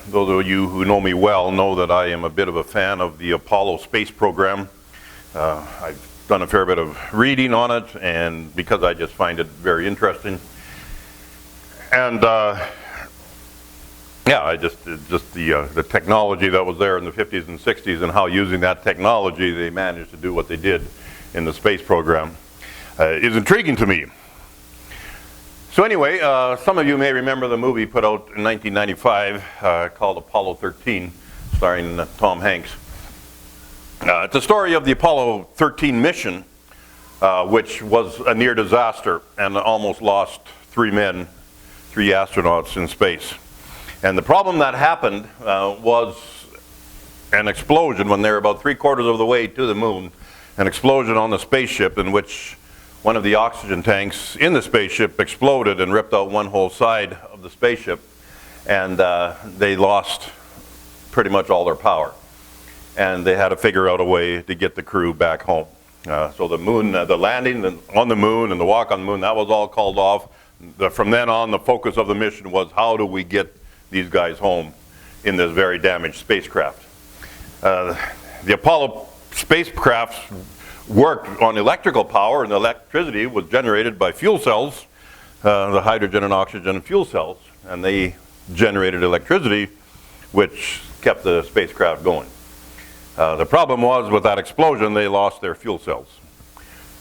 those of you who know me well know that I am a bit of a fan of the Apollo space program. I've done a fair bit of reading on it, and because I just find it very interesting. And the technology that was there in the 50s and 60s, and how using that technology they managed to do what they did in the space program is intriguing to me. So anyway, some of you may remember the movie put out in 1995 called Apollo 13, starring Tom Hanks. It's a story of the Apollo 13 mission, which was a near disaster and almost lost 3 astronauts in space. And the problem that happened was an explosion when they were about 3/4 of the way to the moon, an explosion on the spaceship in which one of the oxygen tanks in the spaceship exploded and ripped out one whole side of the spaceship, and they lost pretty much all their power. And they had to figure out a way to get the crew back home. So the moon, the landing on the moon and the walk on the moon, that was all called off. From then on, the focus of the mission was how do we get these guys home in this very damaged spacecraft. The Apollo spacecraft worked on electrical power, and the electricity was generated by fuel cells, the hydrogen and oxygen fuel cells, and they generated electricity which kept the spacecraft going. The problem was with that explosion, they lost their fuel cells.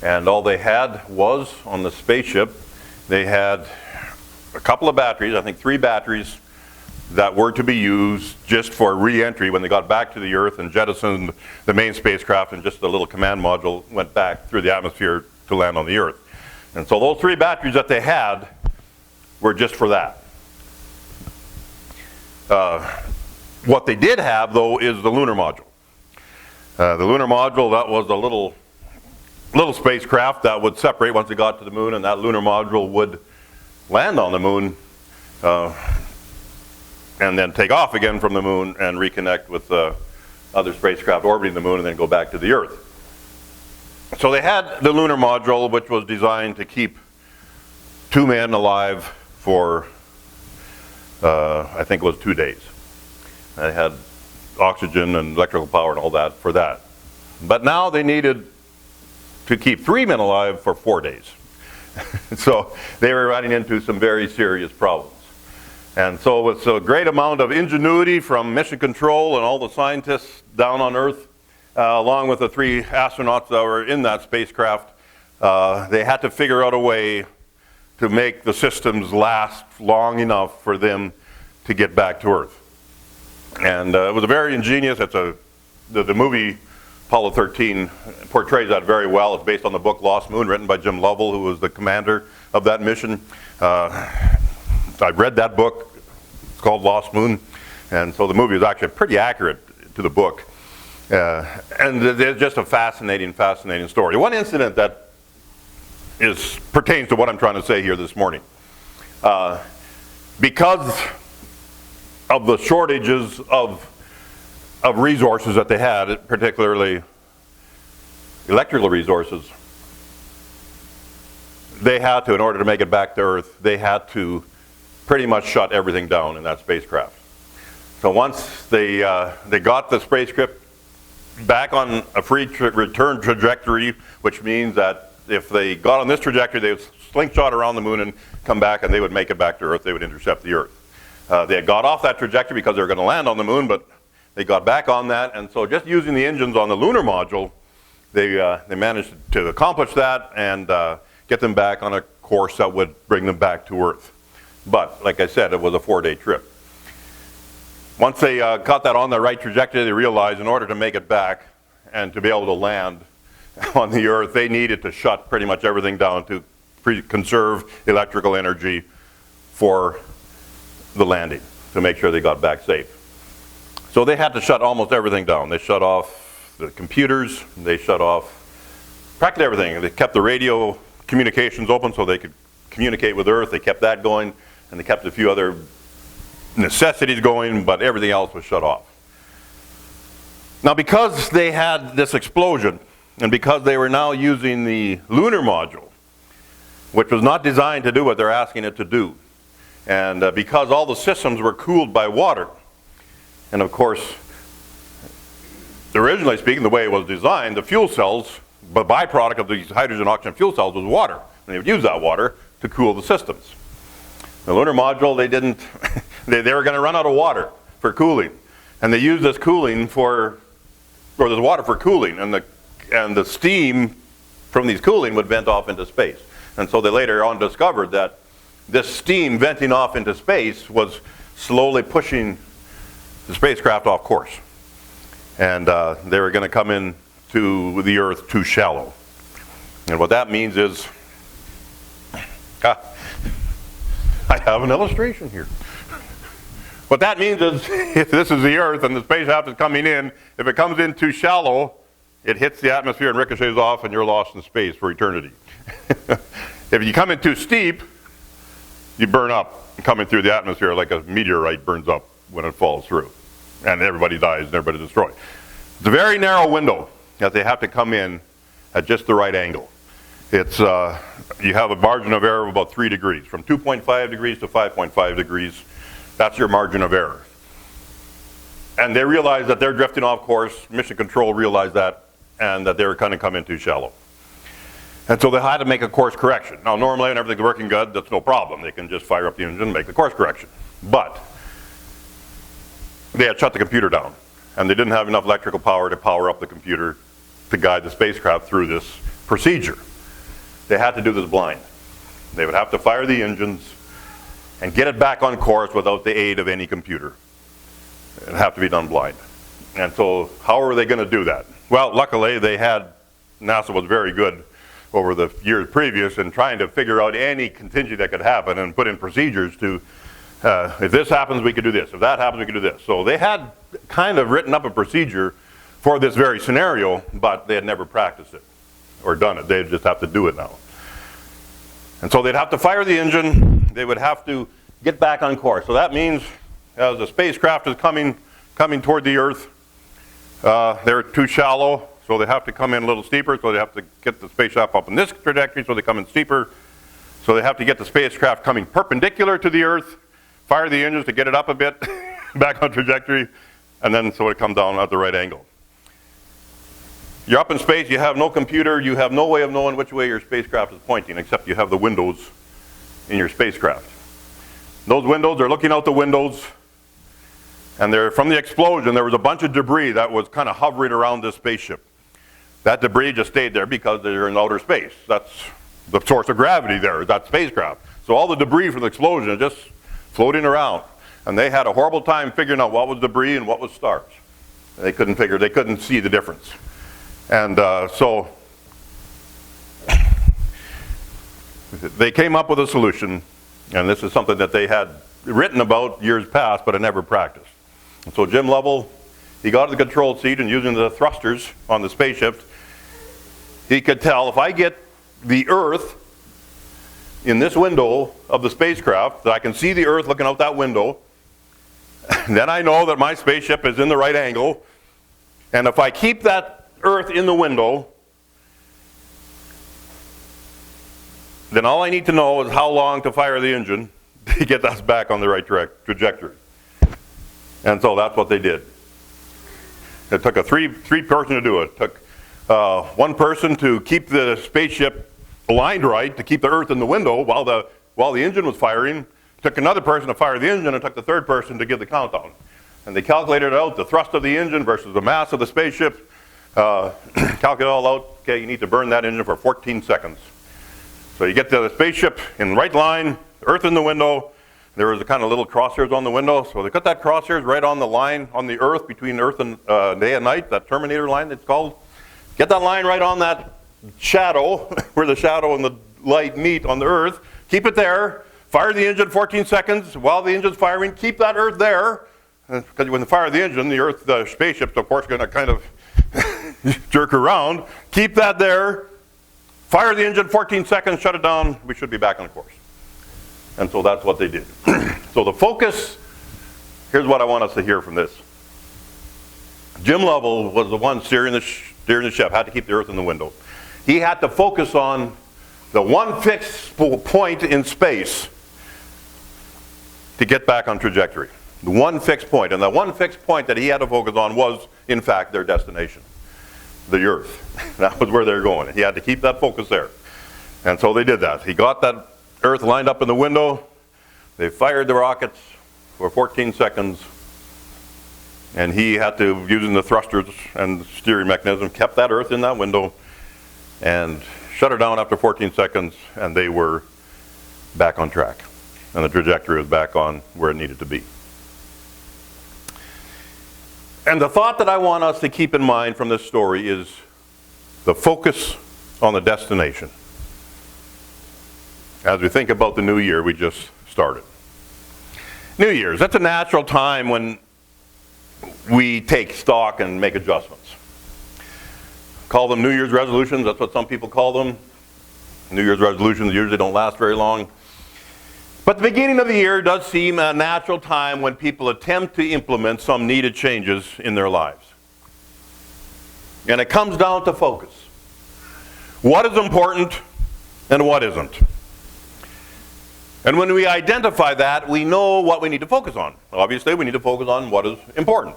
And all they had was, on the spaceship, they had a couple of batteries, I think 3 batteries, that were to be used just for re-entry when they got back to the Earth and jettisoned the main spacecraft, and just the little command module went back through the atmosphere to land on the Earth. And so those 3 batteries that they had were just for that. What they did have, though, is the lunar module. The lunar module, that was a little spacecraft that would separate once it got to the moon, and that lunar module would land on the moon and then take off again from the moon and reconnect with other spacecraft orbiting the moon and then go back to the Earth. So they had the lunar module, which was designed to keep 2 men alive for, I think it was 2 days. They had oxygen and electrical power and all that for that. But now they needed to keep 3 men alive for 4 days. So they were running into some very serious problems. And so with a great amount of ingenuity from mission control and all the scientists down on Earth, along with the 3 astronauts that were in that spacecraft, they had to figure out a way to make the systems last long enough for them to get back to Earth. And it was a very ingenious, the movie Apollo 13 portrays that very well. It's based on the book Lost Moon, written by Jim Lovell, who was the commander of that mission. I read that book. It's called Lost Moon, and so the movie is actually pretty accurate to the book. And it's just a fascinating story. One incident that pertains to what I'm trying to say here this morning. Because of the shortages of resources that they had, particularly electrical resources, they had to, in order to make it back to Earth, they had to pretty much shut everything down in that spacecraft. So once they got the spacecraft back on a free return trajectory, which means that if they got on this trajectory, they would slingshot around the moon and come back, and they would make it back to Earth. They would intercept the Earth. They had got off that trajectory because they were going to land on the moon, but they got back on that, and so just using the engines on the lunar module, they managed to accomplish that and get them back on a course that would bring them back to Earth. But, like I said, it was a 4-day trip. Once they got that on the right trajectory, they realized in order to make it back and to be able to land on the Earth, they needed to shut pretty much everything down to conserve electrical energy for the landing, to make sure they got back safe. So they had to shut almost everything down. They shut off the computers, they shut off practically everything. They kept the radio communications open so they could communicate with Earth. They kept that going, and they kept a few other necessities going, but everything else was shut off. Now, because they had this explosion, and because they were now using the lunar module, which was not designed to do what they're asking it to do, and because all the systems were cooled by water, And of course, originally speaking, the way it was designed, the fuel cells, the byproduct of these hydrogen oxygen fuel cells was water. And they would use that water to cool the systems. The lunar module, they didn't, they were going to run out of water for cooling. And they used this cooling or this water for cooling, and the steam from these cooling would vent off into space. And so they later on discovered that this steam venting off into space was slowly pushing the spacecraft off course. And they were going to come in to the Earth too shallow. And what that means is, I have an illustration here. What that means is, if this is the Earth and the spacecraft is coming in, if it comes in too shallow, it hits the atmosphere and ricochets off and you're lost in space for eternity. If you come in too steep, you burn up coming through the atmosphere like a meteorite burns up when it falls through. And everybody dies and everybody's destroyed. It's a very narrow window that they have to come in at just the right angle. It's you have a margin of error of about 3 degrees, from 2.5 degrees to 5.5 degrees. That's your margin of error. And they realized that they're drifting off course. Mission Control realized that, and that they were kind of coming too shallow. And so they had to make a course correction. Now, normally, when everything's working good, that's no problem. They can just fire up the engine and make the course correction. But they had shut the computer down, and they didn't have enough electrical power to power up the computer to guide the spacecraft through this procedure. They had to do this blind. They would have to fire the engines and get it back on course without the aid of any computer. It would have to be done blind. And so how were they going to do that? Well, luckily NASA was very good over the years previous in trying to figure out any contingency that could happen and put in procedures to, if this happens, we could do this. If that happens, we could do this. So they had kind of written up a procedure for this very scenario, but they had never practiced it or done it. They'd just have to do it now. And so they'd have to fire the engine. They would have to get back on course. So that means as the spacecraft is coming toward the Earth, they're too shallow, so they have to come in a little steeper, so they have to get the spacecraft up in this trajectory, so they come in steeper. So they have to get the spacecraft coming perpendicular to the Earth, fire the engines to get it up a bit, back on trajectory, and then so it comes down at the right angle. You're up in space, you have no computer, you have no way of knowing which way your spacecraft is pointing, except you have the windows in your spacecraft. Those windows are looking out the windows, and from the explosion, there was a bunch of debris that was kind of hovering around this spaceship. That debris just stayed there because they're in outer space. That's the source of gravity there, that spacecraft. So all the debris from the explosion is just floating around. And they had a horrible time figuring out what was debris and what was stars. They couldn't see the difference. And so they came up with a solution, and this is something that they had written about years past, but had never practiced. And so Jim Lovell, he got to the control seat, and using the thrusters on the spaceship, he could tell, if I get the Earth in this window of the spacecraft, that I can see the Earth looking out that window, then I know that my spaceship is in the right angle. And if I keep that Earth in the window, then all I need to know is how long to fire the engine to get us back on the right trajectory. And so that's what they did. It took a three-person to do it. It took one person to keep the spaceship aligned right, to keep the Earth in the window while the engine was firing. It took another person to fire the engine, and it took the third person to give the countdown. And they calculated out the thrust of the engine versus the mass of the spaceship. Calculate it all out. Okay, you need to burn that engine for 14 seconds. So you get the spaceship in the right line, Earth in the window. There was a kind of little crosshairs on the window, so they cut that crosshairs right on the line on the Earth, between Earth and day and night, that terminator line it's called. Get that line right on that shadow, where the shadow and the light meet on the Earth. Keep it there. Fire the engine 14 seconds. While the engine's firing, keep that Earth there. Because when you fire the engine, the spaceship's of course going to kind of jerk around. Keep that there. Fire the engine 14 seconds, shut it down. We should be back on course. And so that's what they did. So the focus, here's what I want us to hear from this. Jim Lovell was the one steering the ship, had to keep the Earth in the window. He had to focus on the one fixed point in space to get back on trajectory. The one fixed point. And the one fixed point that he had to focus on was, in fact, their destination. The earth. That was where they were going. He had to keep that focus there. And so they did that. He got that earth lined up in the window. They fired the rockets for 14 seconds. And he had to, using the thrusters and the steering mechanism, kept that earth in that window and shut her down after 14 seconds, and they were back on track. And the trajectory was back on where it needed to be. And the thought that I want us to keep in mind from this story is the focus on the destination. As we think about the new year we just started. New Year's, that's a natural time when we take stock and make adjustments. Call them New Year's resolutions, that's what some people call them. New Year's resolutions usually don't last very long. But the beginning of the year does seem a natural time when people attempt to implement some needed changes in their lives. And it comes down to focus. What is important and what isn't? And when we identify that, we know what we need to focus on. Obviously, we need to focus on what is important.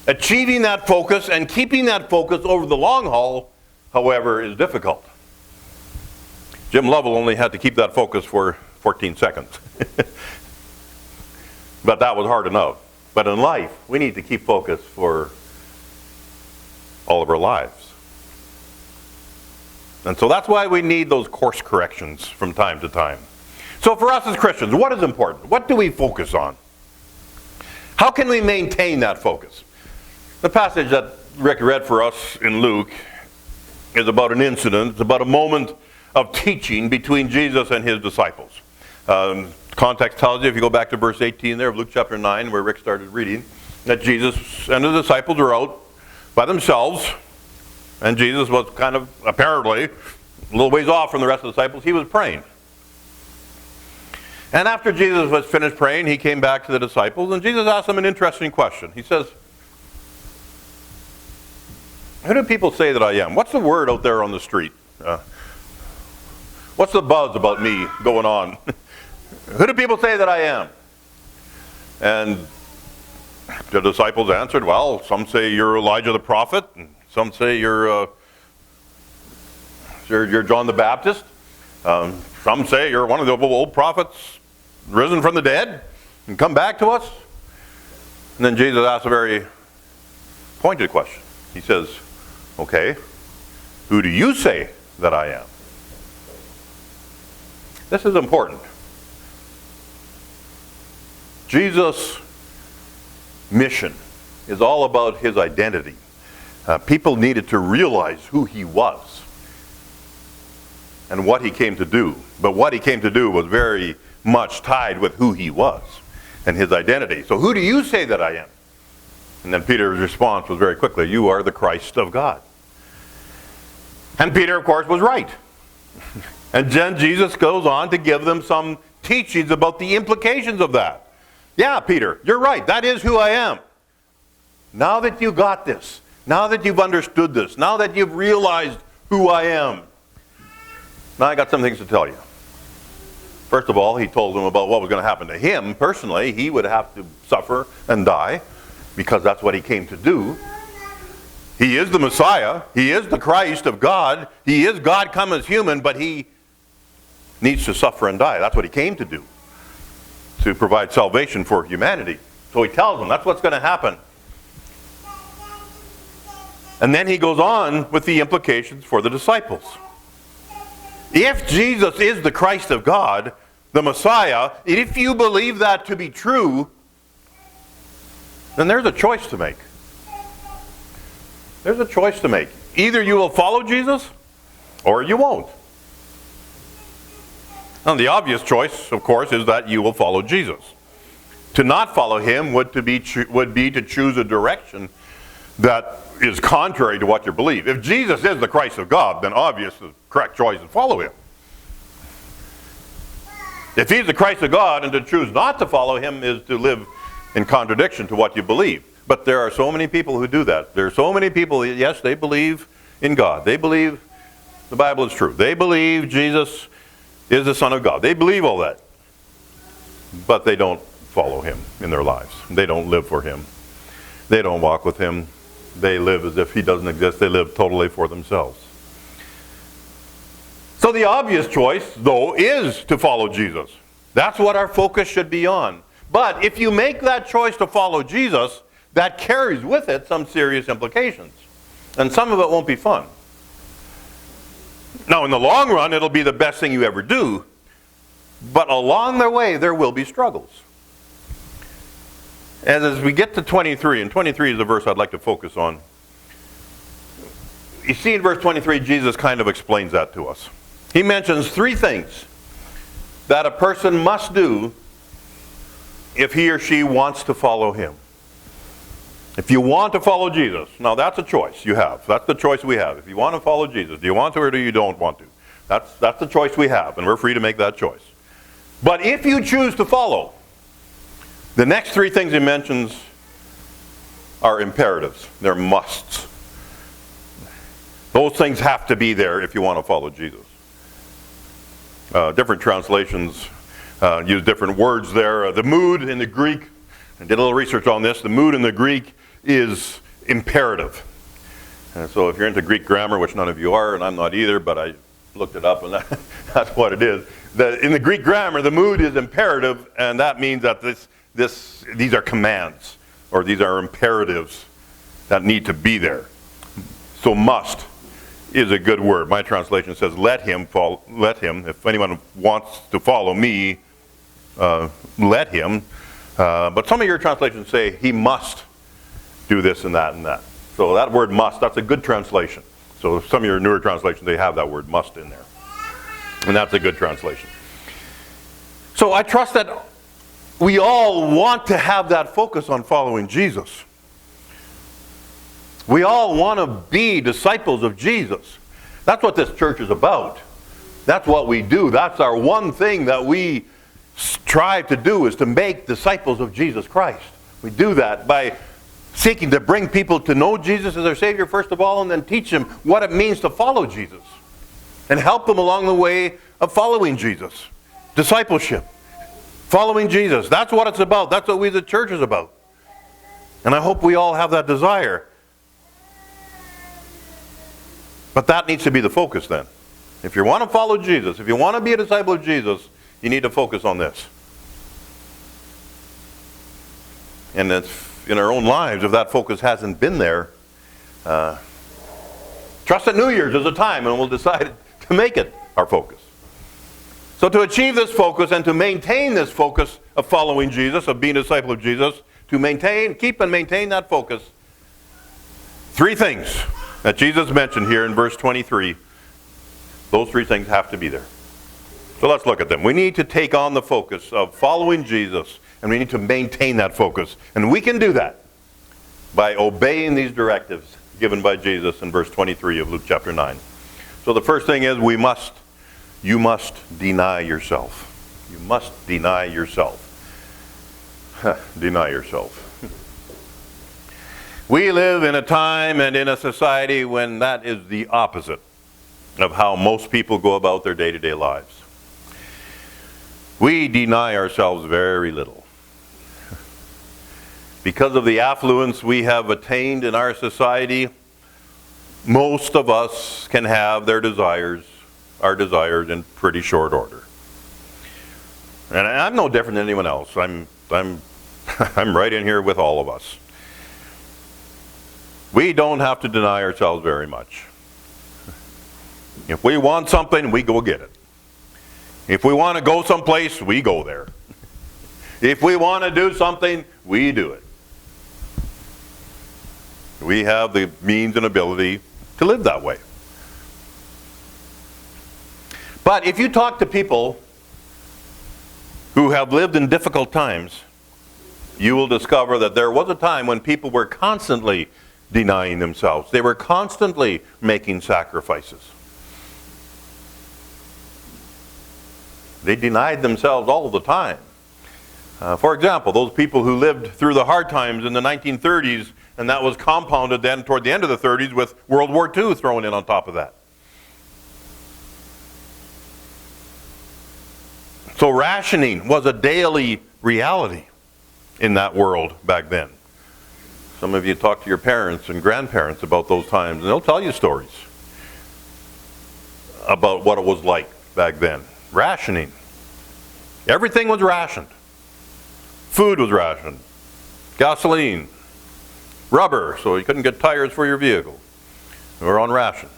Achieving that focus and keeping that focus over the long haul, however, is difficult. Jim Lovell only had to keep that focus for 14 seconds. But that was hard enough. But in life, we need to keep focus for all of our lives. And so that's why we need those course corrections from time to time. So for us as Christians, what is important? What do we focus on? How can we maintain that focus? The passage that Rick read for us in Luke is about an incident. It's about a moment of teaching between Jesus and his disciples. Context tells you, if you go back to verse 18 there of Luke chapter 9, where Rick started reading, that Jesus and the disciples were out by themselves, and Jesus was kind of, apparently, a little ways off from the rest of the disciples. He was praying. And after Jesus was finished praying, he came back to the disciples, and Jesus asked them an interesting question. He says, who do people say that I am? What's the word out there on the street? What's the buzz about me going on? Who do people say that I am? And the disciples answered, well, some say you're Elijah the prophet, and some say you're John the Baptist. Some say you're one of the old prophets risen from the dead and come back to us. And then Jesus asks a very pointed question. He says, okay, who do you say that I am? This is important. Jesus' mission is all about his identity. People needed to realize who he was and what he came to do. But what he came to do was very much tied with who he was and his identity. So who do you say that I am? And then Peter's response was very quickly, you are the Christ of God. And Peter, of course, was right. And then Jesus goes on to give them some teachings about the implications of that. Yeah, Peter, you're right. That is who I am. Now that you got this, now that you've understood this, now that you've realized who I am, now I got some things to tell you. First of all, he told them about what was going to happen to him personally. He would have to suffer and die because that's what he came to do. He is the Messiah. He is the Christ of God. He is God come as human, but he needs to suffer and die. That's what he came to do, to provide salvation for humanity. So he tells them that's what's going to happen. And then he goes on with the implications for the disciples. If Jesus is the Christ of God, the Messiah, if you believe that to be true, then there's a choice to make. There's a choice to make. Either you will follow Jesus, or you won't. And the obvious choice, of course, is that you will follow Jesus. To not follow him would be to choose a direction that is contrary to what you believe. If Jesus is the Christ of God, then obviously the correct choice is to follow him. If he's the Christ of God, and to choose not to follow him is to live in contradiction to what you believe. But there are so many people who do that. There are so many people, yes, they believe in God. They believe the Bible is true. They believe Jesus is the Son of God. They believe all that. But they don't follow him in their lives. They don't live for him. They don't walk with him. They live as if he doesn't exist. They live totally for themselves. So the obvious choice, though, is to follow Jesus. That's what our focus should be on. But if you make that choice to follow Jesus, that carries with it some serious implications. And some of it won't be fun. Now, in the long run, it'll be the best thing you ever do. But along the way, there will be struggles. And as we get to 23, and 23 is the verse I'd like to focus on. You see in verse 23, Jesus kind of explains that to us. He mentions three things that a person must do if he or she wants to follow him. If you want to follow Jesus, now that's a choice you have. That's the choice we have. If you want to follow Jesus, do you want to or do you don't want to? That's the choice we have, and we're free to make that choice. But if you choose to follow, the next three things he mentions are imperatives. They're musts. Those things have to be there if you want to follow Jesus. Different translations use different words there. The mood in the Greek, I did a little research on this, the mood in the Greek is imperative. And so if you're into Greek grammar, which none of you are, and I'm not either, but I looked it up and that's what it is. In the Greek grammar, the mood is imperative, and that means that these are commands, or these are imperatives that need to be there. So must is a good word. My translation says, let him, if anyone wants to follow me, let him. But some of your translations say, he must do this and that and that. So that word must, that's a good translation. So some of your newer translations, they have that word must in there. And that's a good translation. So I trust that we all want to have that focus on following Jesus. We all want to be disciples of Jesus. That's what this church is about. That's what we do. That's our one thing that we strive to do, is to make disciples of Jesus Christ. We do that by seeking to bring people to know Jesus as their Savior first of all, and then teach them what it means to follow Jesus. And help them along the way of following Jesus. Discipleship. Following Jesus. That's what it's about. That's what we the church is about. And I hope we all have that desire. But that needs to be the focus then. If you want to follow Jesus, if you want to be a disciple of Jesus, you need to focus on this. And if in our own lives, if that focus hasn't been there, trust that New Year's is a time and we'll decide to make it our focus. So to achieve this focus and to maintain this focus of following Jesus, of being a disciple of Jesus, to keep and maintain that focus, three things that Jesus mentioned here in verse 23, those three things have to be there. So let's look at them. We need to take on the focus of following Jesus, and we need to maintain that focus. And we can do that by obeying these directives given by Jesus in verse 23 of Luke chapter 9. So the first thing is you must deny yourself. You must deny yourself. Deny yourself. We live in a time and in a society when that is the opposite of how most people go about their day-to-day lives. We deny ourselves very little. Because of the affluence we have attained in our society, most of us can have our desires in pretty short order. And I'm no different than anyone else. I'm right in here with all of us. We don't have to deny ourselves very much. If we want something, we go get it. If we want to go someplace, we go there. If we want to do something, we do it. We have the means and ability to live that way. But if you talk to people who have lived in difficult times, you will discover that there was a time when people were constantly denying themselves. They were constantly making sacrifices. They denied themselves all the time. For example, those people who lived through the hard times in the 1930s, and that was compounded then toward the end of the 30s with World War II thrown in on top of that. So rationing was a daily reality. in that world back then. Some of you talk to your parents and grandparents about those times, and they'll tell you stories about what it was like back then. Rationing. Everything was rationed. Food was rationed. Gasoline. Rubber, so you couldn't get tires for your vehicle. They were on ration.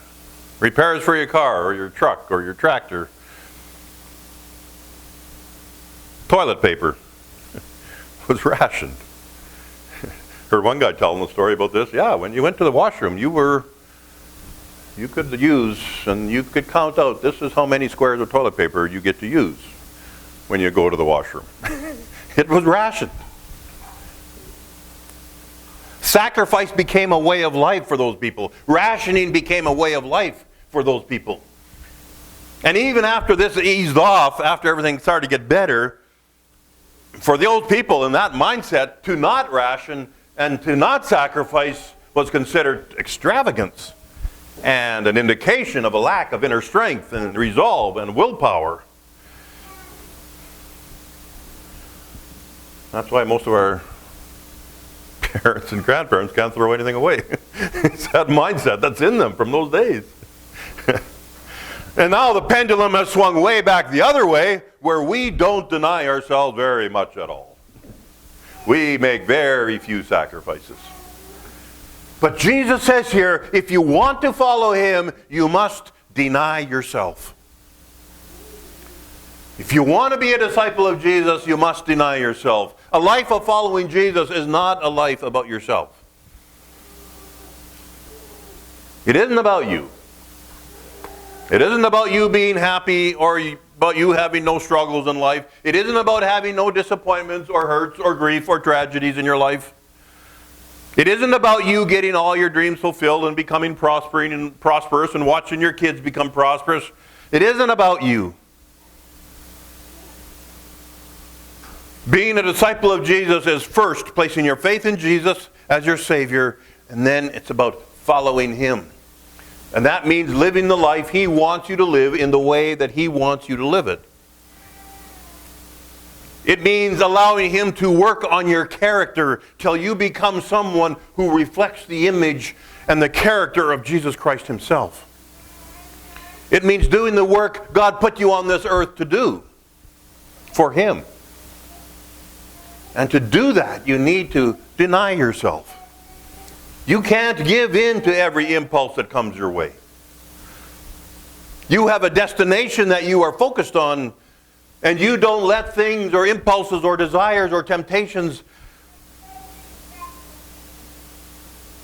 Repairs for your car or your truck or your tractor. Toilet paper was rationed. Heard one guy telling the story about this. Yeah, when you went to the washroom, you could use, and you could count out, this is how many squares of toilet paper you get to use when you go to the washroom. It was rationed. Sacrifice became a way of life for those people. Rationing became a way of life for those people. And even after this eased off, after everything started to get better, for the old people in that mindset, to not ration and to not sacrifice was considered extravagance and an indication of a lack of inner strength and resolve and willpower. That's why most of our parents and grandparents can't throw anything away. It's that mindset that's in them from those days. And now the pendulum has swung way back the other way, where we don't deny ourselves very much at all. We make very few sacrifices. But Jesus says here, if you want to follow him, you must deny yourself. If you want to be a disciple of Jesus, you must deny yourself. A life of following Jesus is not a life about yourself. It isn't about you. It isn't about you being happy or about you having no struggles in life. It isn't about having no disappointments or hurts or grief or tragedies in your life. It isn't about you getting all your dreams fulfilled and becoming prosperous and watching your kids become prosperous. It isn't about you. Being a disciple of Jesus is first placing your faith in Jesus as your Savior, and then it's about following him. And that means living the life he wants you to live in the way that he wants you to live it. It means allowing him to work on your character till you become someone who reflects the image and the character of Jesus Christ himself. It means doing the work God put you on this earth to do for him. And to do that, you need to deny yourself. You can't give in to every impulse that comes your way. You have a destination that you are focused on, and you don't let things or impulses or desires or temptations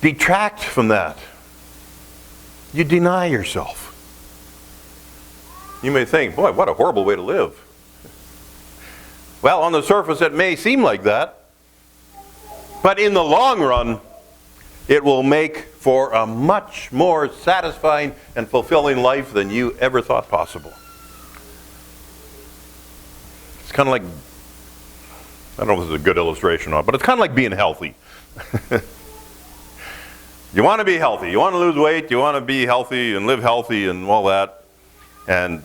detract from that. You deny yourself. You may think, boy, what a horrible way to live. Well, on the surface it may seem like that, but in the long run, it will make for a much more satisfying and fulfilling life than you ever thought possible. It's kind of like, I don't know if this is a good illustration or not, but it's kind of like being healthy. You want to be healthy. You want to lose weight. You want to be healthy and live healthy and all that. And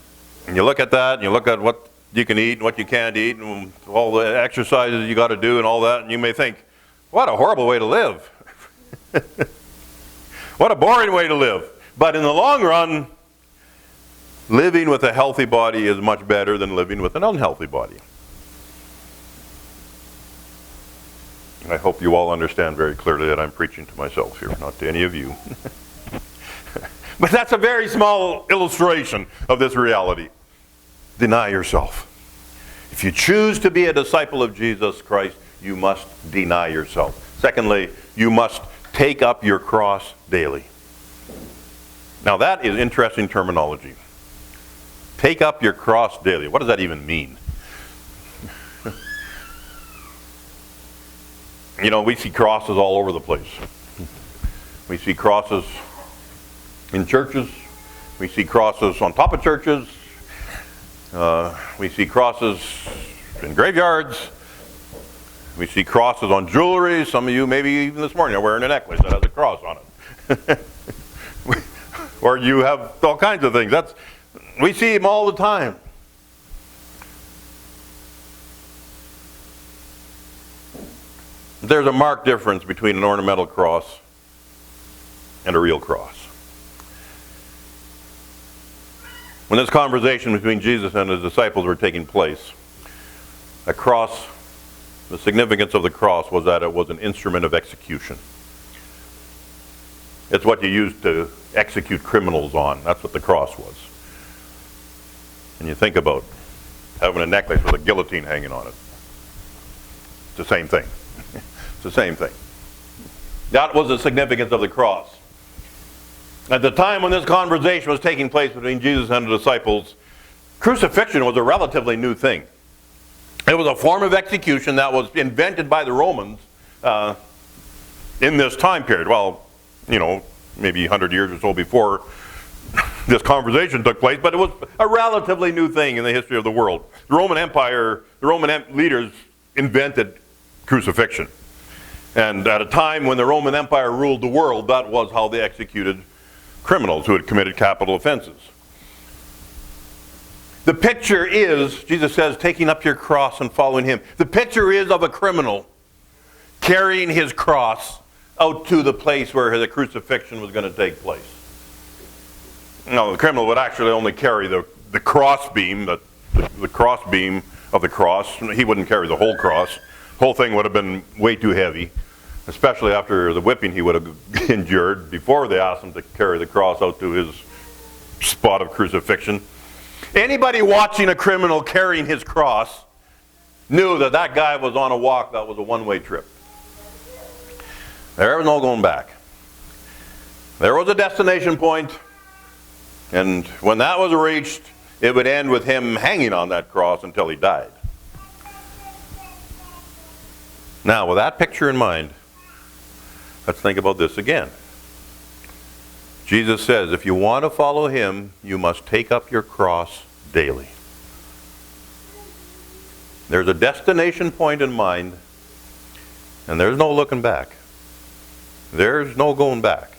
you look at that, and you look at what you can eat and what you can't eat and all the exercises you got to do and all that, and you may think, what a horrible way to live. What a boring way to live. But in the long run, living with a healthy body is much better than living with an unhealthy body. I hope you all understand very clearly that I'm preaching to myself here, not to any of you. But that's a very small illustration of this reality. Deny yourself. If you choose to be a disciple of Jesus Christ, you must deny yourself. Secondly, you must take up your cross daily. Now that is interesting terminology. Take up your cross daily. What does that even mean? You know, we see crosses all over the place. We see crosses in churches. We see crosses on top of churches. We see crosses in graveyards. We see crosses on jewelry. Some of you, maybe even this morning, are wearing a necklace that has a cross on it. Or you have all kinds of things. We see them all the time. There's a marked difference between an ornamental cross and a real cross. When this conversation between Jesus and his disciples were taking place, a cross, the significance of the cross was that it was an instrument of execution. It's what you used to execute criminals on. That's what the cross was. And you think about having a necklace with a guillotine hanging on it. It's the same thing. It's the same thing. That was the significance of the cross. At the time when this conversation was taking place between Jesus and the disciples, crucifixion was a relatively new thing. It was a form of execution that was invented by the Romans in this time period. Well, maybe 100 years or so before this conversation took place, but it was a relatively new thing in the history of the world. The Roman Empire, the Roman leaders invented crucifixion. And at a time when the Roman Empire ruled the world, that was how they executed criminals who had committed capital offenses. The picture is, Jesus says, taking up your cross and following him. The picture is of a criminal carrying his cross out to the place where the crucifixion was going to take place. No, the criminal would actually only carry the cross beam, the cross beam of the cross. He wouldn't carry the whole cross. The whole thing would have been way too heavy, especially after the whipping he would have endured before they asked him to carry the cross out to his spot of crucifixion. Anybody watching a criminal carrying his cross knew that that guy was on a walk that was a one-way trip. There was no going back. There was a destination point, and when that was reached, it would end with him hanging on that cross until he died. Now, with that picture in mind, let's think about this again. Jesus says, if you want to follow him, you must take up your cross daily. There's a destination point in mind, and there's no looking back. There's no going back.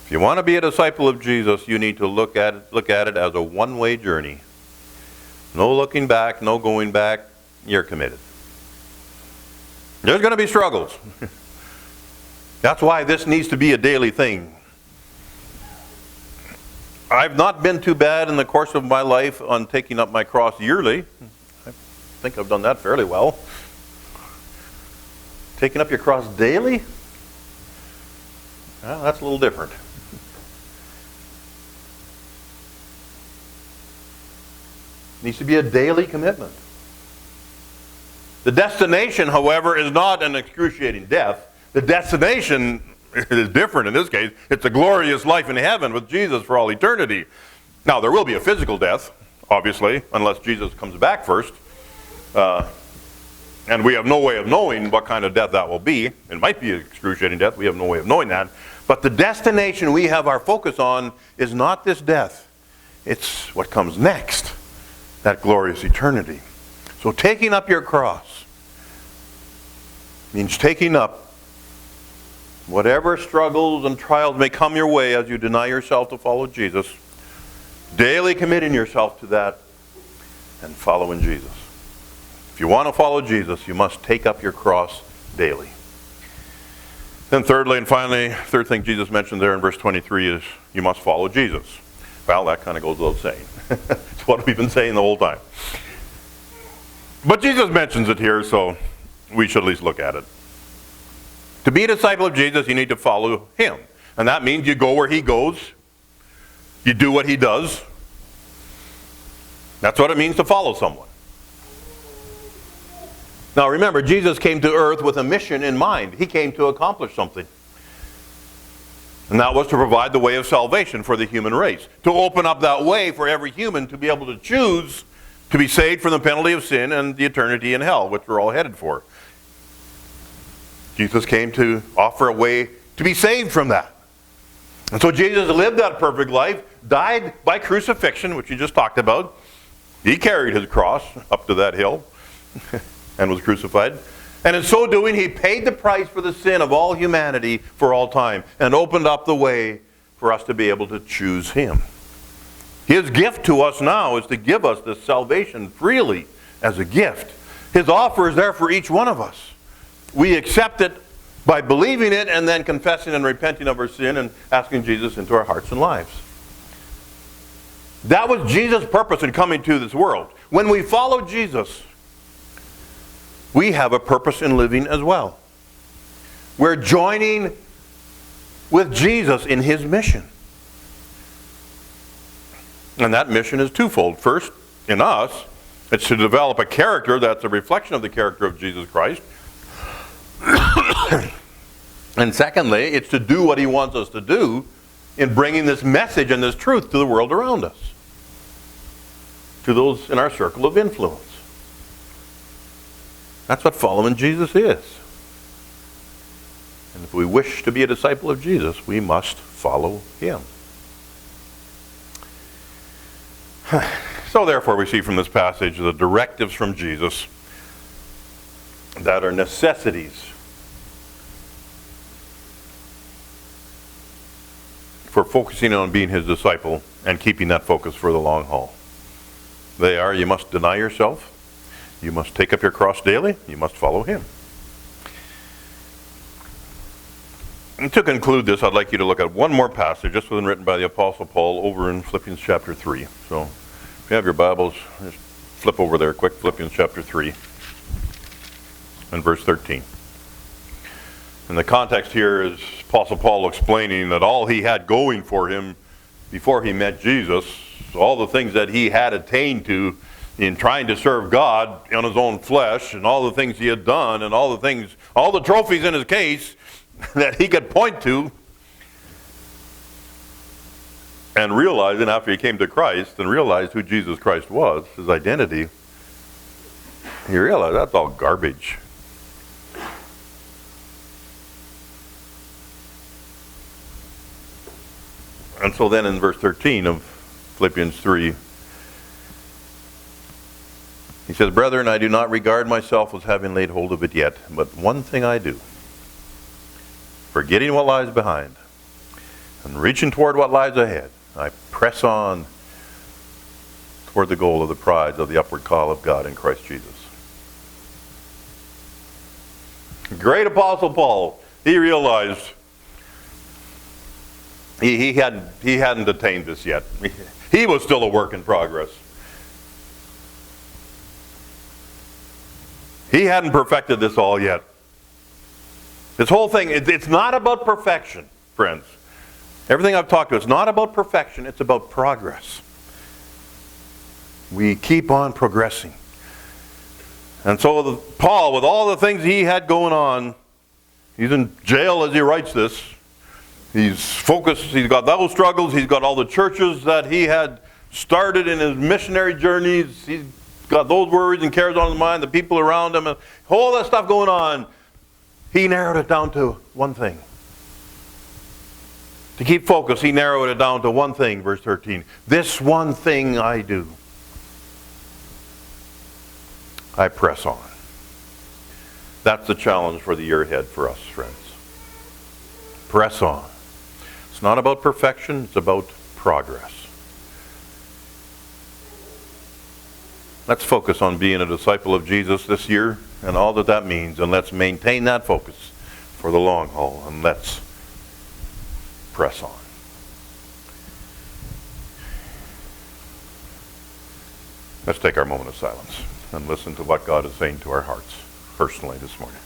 If you want to be a disciple of Jesus, you need to look at it as a one-way journey. No looking back, no going back. You're committed. There's going to be struggles. That's why this needs to be a daily thing. I've not been too bad in the course of my life on taking up my cross yearly. I think I've done that fairly well. Taking up your cross daily? Well, that's a little different. It needs to be a daily commitment. The destination, however, is not an excruciating death. The destination is different in this case. It's a glorious life in heaven with Jesus for all eternity. Now, there will be a physical death, obviously, unless Jesus comes back first. And we have no way of knowing what kind of death that will be. It might be an excruciating death. We have no way of knowing that. But the destination we have our focus on is not this death. It's what comes next, that glorious eternity. So taking up your cross means taking up whatever struggles and trials may come your way as you deny yourself to follow Jesus, daily committing yourself to that and following Jesus. If you want to follow Jesus, you must take up your cross daily. Then thirdly and finally, third thing Jesus mentioned there in verse 23 is you must follow Jesus. Well, that kind of goes without saying. It's what we've been saying the whole time. But Jesus mentions it here, so we should at least look at it. To be a disciple of Jesus, you need to follow him. And that means you go where he goes. You do what he does. That's what it means to follow someone. Now remember, Jesus came to earth with a mission in mind. He came to accomplish something. And that was to provide the way of salvation for the human race. To open up that way for every human to be able to choose to be saved from the penalty of sin and the eternity in hell, which we're all headed for. Jesus came to offer a way to be saved from that. And so Jesus lived that perfect life, died by crucifixion, which he just talked about. He carried his cross up to that hill and was crucified. And in so doing, he paid the price for the sin of all humanity for all time and opened up the way for us to be able to choose him. His gift to us now is to give us this salvation freely as a gift. His offer is there for each one of us. We accept it by believing it and then confessing and repenting of our sin and asking Jesus into our hearts and lives. That was Jesus' purpose in coming to this world. When we follow Jesus, we have a purpose in living as well. We're joining with Jesus in his mission. And that mission is twofold. First, in us, it's to develop a character that's a reflection of the character of Jesus Christ. And secondly, it's to do what he wants us to do in bringing this message and this truth to the world around us, to those in our circle of influence. That's what following Jesus is. And if we wish to be a disciple of Jesus, we must follow him. So therefore, we see from this passage the directives from Jesus that are necessities for focusing on being his disciple and keeping that focus for the long haul. They are, you must deny yourself, you must take up your cross daily, you must follow him. And to conclude this, I'd like you to look at one more passage. This was written by the Apostle Paul over in Philippians chapter 3. So if you have your Bibles, just flip over there quick, Philippians chapter 3 and verse 13. And the context here is Apostle Paul explaining that all he had going for him before he met Jesus, all the things that he had attained to in trying to serve God in his own flesh, and all the things he had done, and all the trophies in his case that he could point to, and realizing after he came to Christ and realized who Jesus Christ was, his identity, he realized that's all garbage. And so then in verse 13 of Philippians 3, he says, "Brethren, I do not regard myself as having laid hold of it yet, but one thing I do, forgetting what lies behind and reaching toward what lies ahead, I press on toward the goal of the prize of the upward call of God in Christ Jesus." Great Apostle Paul, he realized he hadn't attained this yet. He was still a work in progress. He hadn't perfected this all yet. This whole thing, it's not about perfection, friends. Everything I've talked about, it's not about perfection, it's about progress. We keep on progressing. And so Paul, with all the things he had going on, he's in jail as he writes this. He's focused, he's got those struggles, he's got all the churches that he had started in his missionary journeys, he's got those worries and cares on his mind, the people around him, and all that stuff going on. He narrowed it down to one thing. To keep focus, he narrowed it down to one thing, verse 13. This one thing I do. I press on. That's the challenge for the year ahead for us, friends. Press on. It's not about perfection, it's about progress. Let's focus on being a disciple of Jesus this year and all that that means, and let's maintain that focus for the long haul, and let's press on. Let's take our moment of silence and listen to what God is saying to our hearts personally this morning.